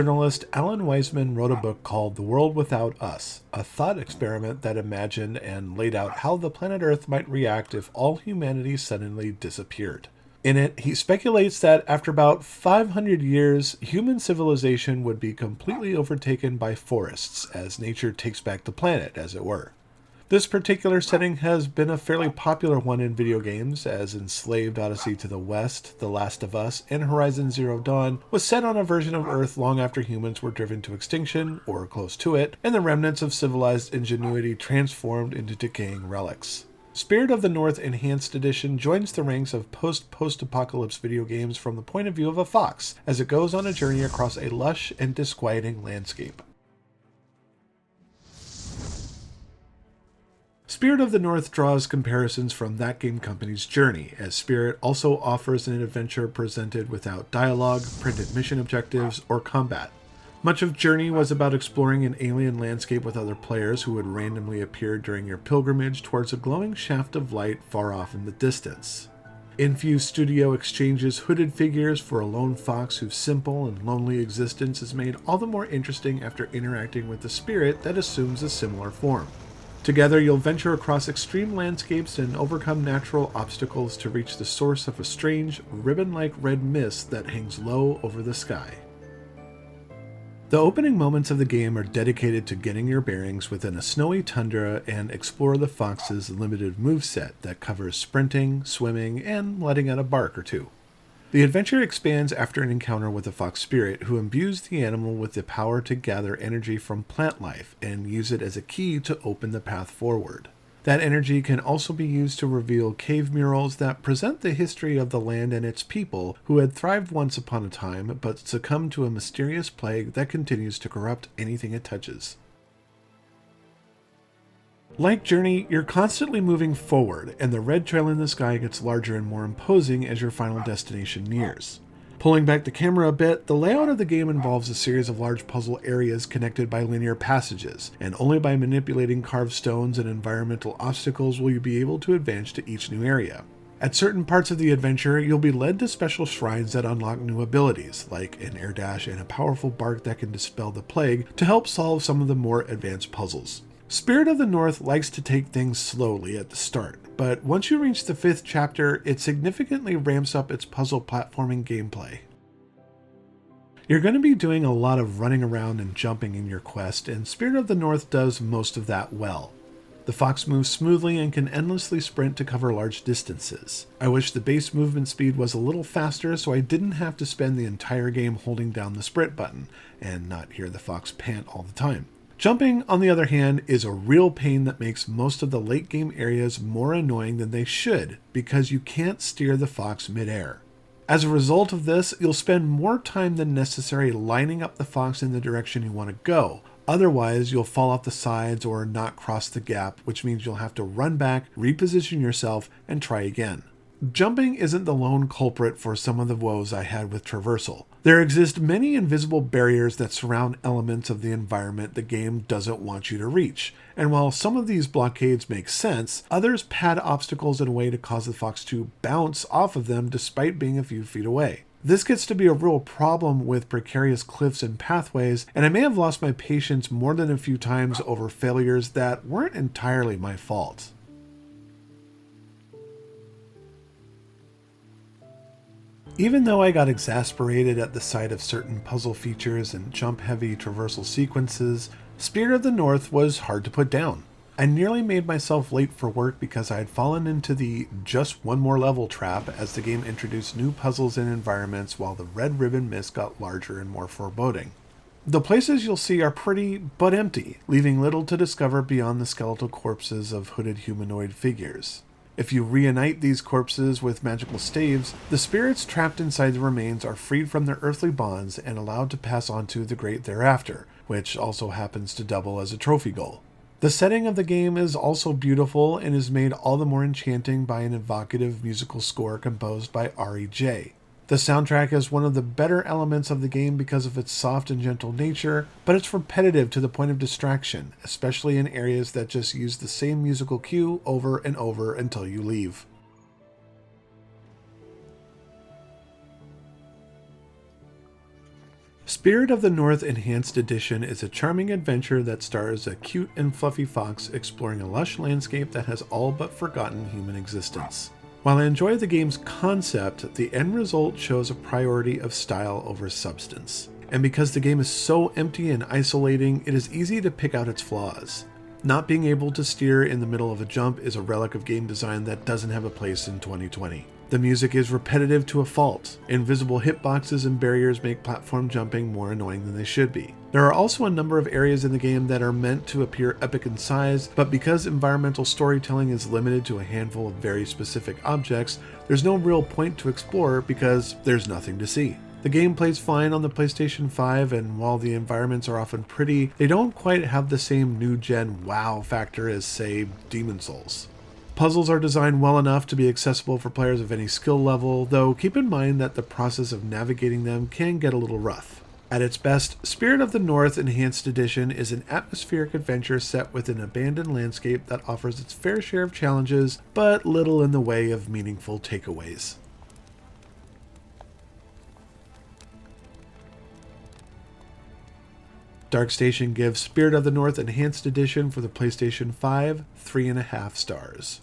Journalist Alan Weisman wrote a book called The World Without Us, a thought experiment that imagined and laid out how the planet Earth might react if all humanity suddenly disappeared. In it, he speculates that after about 500 years, human civilization would be completely overtaken by forests as nature takes back the planet, as it were. This particular setting has been a fairly popular one in video games, as Enslaved Odyssey to the West, The Last of Us, and Horizon Zero Dawn was set on a version of Earth long after humans were driven to extinction, or close to it, and the remnants of civilized ingenuity transformed into decaying relics. Spirit of the North Enhanced Edition joins the ranks of post-apocalypse video games from the point of view of a fox, as it goes on a journey across a lush and disquieting landscape. Spirit of the North draws comparisons from that game company's Journey, as Spirit also offers an adventure presented without dialogue, printed mission objectives, or combat. Much of Journey was about exploring an alien landscape with other players who would randomly appear during your pilgrimage towards a glowing shaft of light far off in the distance. Infused Studio exchanges hooded figures for a lone fox whose simple and lonely existence is made all the more interesting after interacting with the spirit that assumes a similar form. Together, you'll venture across extreme landscapes and overcome natural obstacles to reach the source of a strange, ribbon-like red mist that hangs low over the sky. The opening moments of the game are dedicated to getting your bearings within a snowy tundra and explore the fox's limited moveset that covers sprinting, swimming, and letting out a bark or two. The adventure expands after an encounter with a fox spirit who imbues the animal with the power to gather energy from plant life and use it as a key to open the path forward. That energy can also be used to reveal cave murals that present the history of the land and its people who had thrived once upon a time but succumbed to a mysterious plague that continues to corrupt anything it touches. Like Journey, you're constantly moving forward, and the red trail in the sky gets larger and more imposing as your final destination nears. Pulling back the camera a bit, the layout of the game involves a series of large puzzle areas connected by linear passages, and only by manipulating carved stones and environmental obstacles will you be able to advance to each new area. At certain parts of the adventure, you'll be led to special shrines that unlock new abilities, like an air dash and a powerful bark that can dispel the plague to help solve some of the more advanced puzzles. Spirit of the North likes to take things slowly at the start, but once you reach the 5th chapter, it significantly ramps up its puzzle platforming gameplay. You're going to be doing a lot of running around and jumping in your quest, and Spirit of the North does most of that well. The fox moves smoothly and can endlessly sprint to cover large distances. I wish the base movement speed was a little faster so I didn't have to spend the entire game holding down the sprint button, and not hear the fox pant all the time. Jumping, on the other hand, is a real pain that makes most of the late game areas more annoying than they should, because you can't steer the fox midair. As a result of this, you'll spend more time than necessary lining up the fox in the direction you want to go. Otherwise, you'll fall off the sides or not cross the gap, which means you'll have to run back, reposition yourself, and try again. Jumping isn't the lone culprit for some of the woes I had with traversal. There exist many invisible barriers that surround elements of the environment the game doesn't want you to reach, and while some of these blockades make sense, others pad obstacles in a way to cause the fox to bounce off of them despite being a few feet away. This gets to be a real problem with precarious cliffs and pathways, and I may have lost my patience more than a few times over failures that weren't entirely my fault. Even though I got exasperated at the sight of certain puzzle features and jump-heavy traversal sequences, Spirit of the North was hard to put down. I nearly made myself late for work because I had fallen into the just one more level trap as the game introduced new puzzles and environments while the red ribbon mist got larger and more foreboding. The places you'll see are pretty, but empty, leaving little to discover beyond the skeletal corpses of hooded humanoid figures. If you reunite these corpses with magical staves, the spirits trapped inside the remains are freed from their earthly bonds and allowed to pass on to the great thereafter, which also happens to double as a trophy goal. The setting of the game is also beautiful and is made all the more enchanting by an evocative musical score composed by R.E.J. The soundtrack is one of the better elements of the game because of its soft and gentle nature, but it's repetitive to the point of distraction, especially in areas that just use the same musical cue over and over until you leave. Spirit of the North Enhanced Edition is a charming adventure that stars a cute and fluffy fox exploring a lush landscape that has all but forgotten human existence. While I enjoy the game's concept, the end result shows a priority of style over substance. And because the game is so empty and isolating, it is easy to pick out its flaws. Not being able to steer in the middle of a jump is a relic of game design that doesn't have a place in 2020. The music is repetitive to a fault. Invisible hitboxes and barriers make platform jumping more annoying than they should be. There are also a number of areas in the game that are meant to appear epic in size, but because environmental storytelling is limited to a handful of very specific objects, there's no real point to explore because there's nothing to see. The game plays fine on the PlayStation 5, and while the environments are often pretty, they don't quite have the same new-gen wow factor as, say, Demon's Souls. Puzzles are designed well enough to be accessible for players of any skill level, though keep in mind that the process of navigating them can get a little rough. At its best, Spirit of the North Enhanced Edition is an atmospheric adventure set within an abandoned landscape that offers its fair share of challenges, but little in the way of meaningful takeaways. DarkStation gives Spirit of the North Enhanced Edition for the PlayStation 5 3.5 stars.